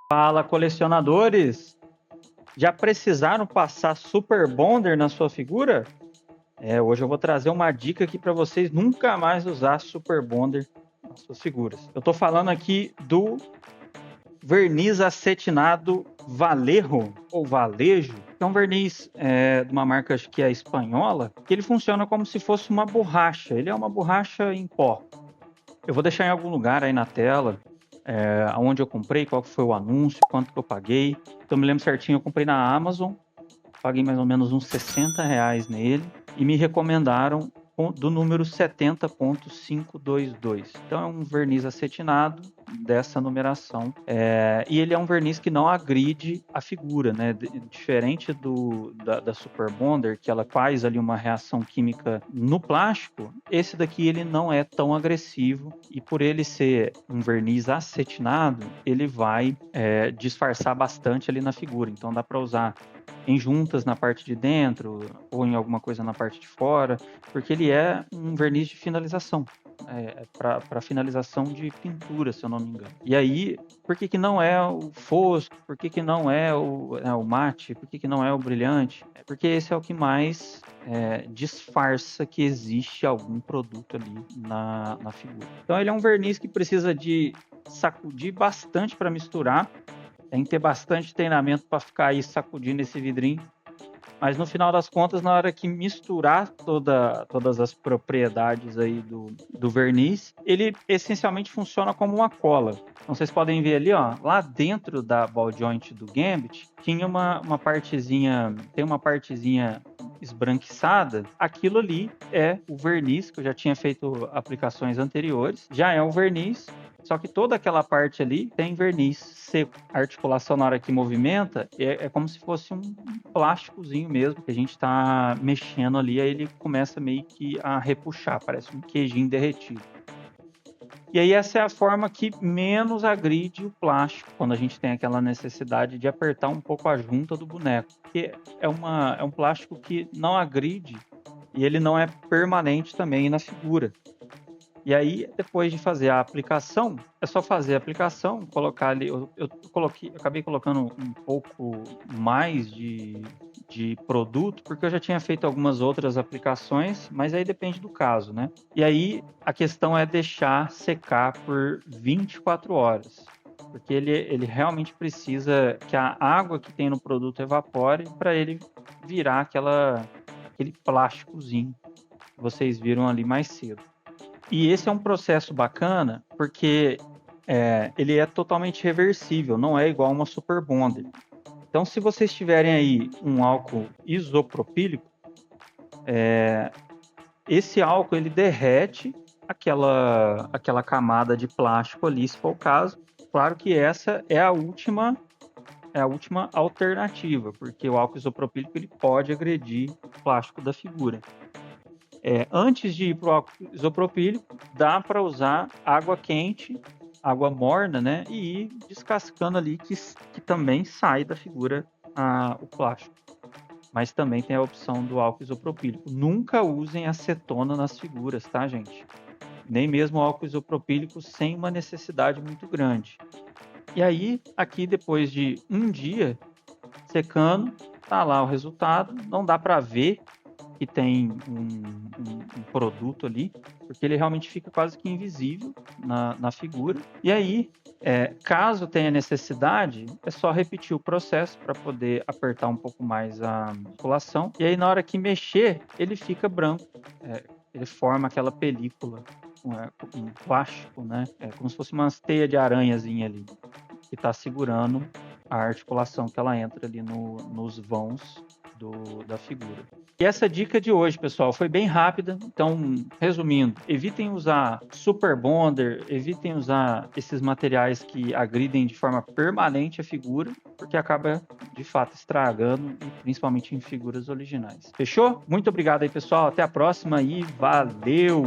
Fala, colecionadores! Já precisaram passar Super Bonder na sua figura? Hoje eu vou trazer uma dica aqui para vocês nunca mais usar Super Bonder nas suas figuras. Eu estou falando aqui do verniz acetinado Vallejo, ou Valejo, que é um verniz de uma marca, acho que é espanhola, que ele funciona como se fosse uma borracha. Ele é uma borracha em pó. Eu vou deixar em algum lugar aí na tela aonde eu comprei, qual foi o anúncio, quanto que eu paguei. Então, me lembro certinho, eu comprei na Amazon, paguei mais ou menos uns R$ 60 nele e me recomendaram do número 70.522. Então, é um verniz acetinado dessa numeração. E ele é um verniz que não agride a figura, né? Diferente da Super Bonder, que ela faz ali uma reação química no plástico, esse daqui ele não é tão agressivo e por ele ser um verniz acetinado, ele vai disfarçar bastante ali na figura. Então dá para usar em juntas na parte de dentro ou em alguma coisa na parte de fora, porque ele é um verniz de finalização, para finalização de pintura, se eu não me engano. E aí, por que não é o fosco? Por que não é o mate? Por que não é o brilhante? É porque esse é o que mais disfarça que existe algum produto ali na figura. Então ele é um verniz que precisa de sacudir bastante para misturar. Tem que ter bastante treinamento para ficar aí sacudindo esse vidrinho. Mas no final das contas, na hora que misturar todas as propriedades aí do verniz, ele essencialmente funciona como uma cola. Então vocês podem ver ali, ó, lá dentro da ball joint do Gambit, tinha uma partezinha, tem uma partezinha esbranquiçada. Aquilo ali é o verniz, que eu já tinha feito aplicações anteriores. Já é um verniz, só que toda aquela parte ali tem verniz seco. A articulação na hora que movimenta é como se fosse um plásticozinho mesmo, que a gente está mexendo ali, aí ele começa meio que a repuxar, parece um queijinho derretido. E aí essa é a forma que menos agride o plástico, quando a gente tem aquela necessidade de apertar um pouco a junta do boneco. Porque é um plástico que não agride e ele não é permanente também na figura. E aí, depois de fazer a aplicação, é só fazer a aplicação, colocar ali. Eu acabei colocando um pouco mais de produto, porque eu já tinha feito algumas outras aplicações, mas aí depende do caso, né? E aí a questão é deixar secar por 24 horas. Porque ele realmente precisa que a água que tem no produto evapore para ele virar aquele plásticozinho que vocês viram ali mais cedo. E esse é um processo bacana porque ele é totalmente reversível, não é igual uma Super Bonder. Então, se vocês tiverem aí um álcool isopropílico, esse álcool ele derrete aquela camada de plástico ali, se for o caso. Claro que essa é a última alternativa, porque o álcool isopropílico ele pode agredir o plástico da figura. Antes de ir para o álcool isopropílico, dá para usar água quente, água morna, né? E ir descascando ali, que também sai da figura o plástico. Mas também tem a opção do álcool isopropílico. Nunca usem acetona nas figuras, tá, gente? Nem mesmo álcool isopropílico sem uma necessidade muito grande. E aí, aqui depois de um dia secando, tá lá o resultado. Não dá para ver que tem um produto ali, porque ele realmente fica quase que invisível na figura. E aí, caso tenha necessidade, é só repetir o processo para poder apertar um pouco mais a articulação. E aí, na hora que mexer, ele fica branco. Ele forma aquela película, um plástico, né? É como se fosse uma teia de aranhazinha ali, que está segurando a articulação que ela entra ali nos vãos da figura. E essa dica de hoje, pessoal, foi bem rápida. Então, resumindo, evitem usar Super Bonder, evitem usar esses materiais que agridem de forma permanente a figura, porque acaba, de fato, estragando, e principalmente em figuras originais. Fechou? Muito obrigado aí, pessoal. Até a próxima e valeu!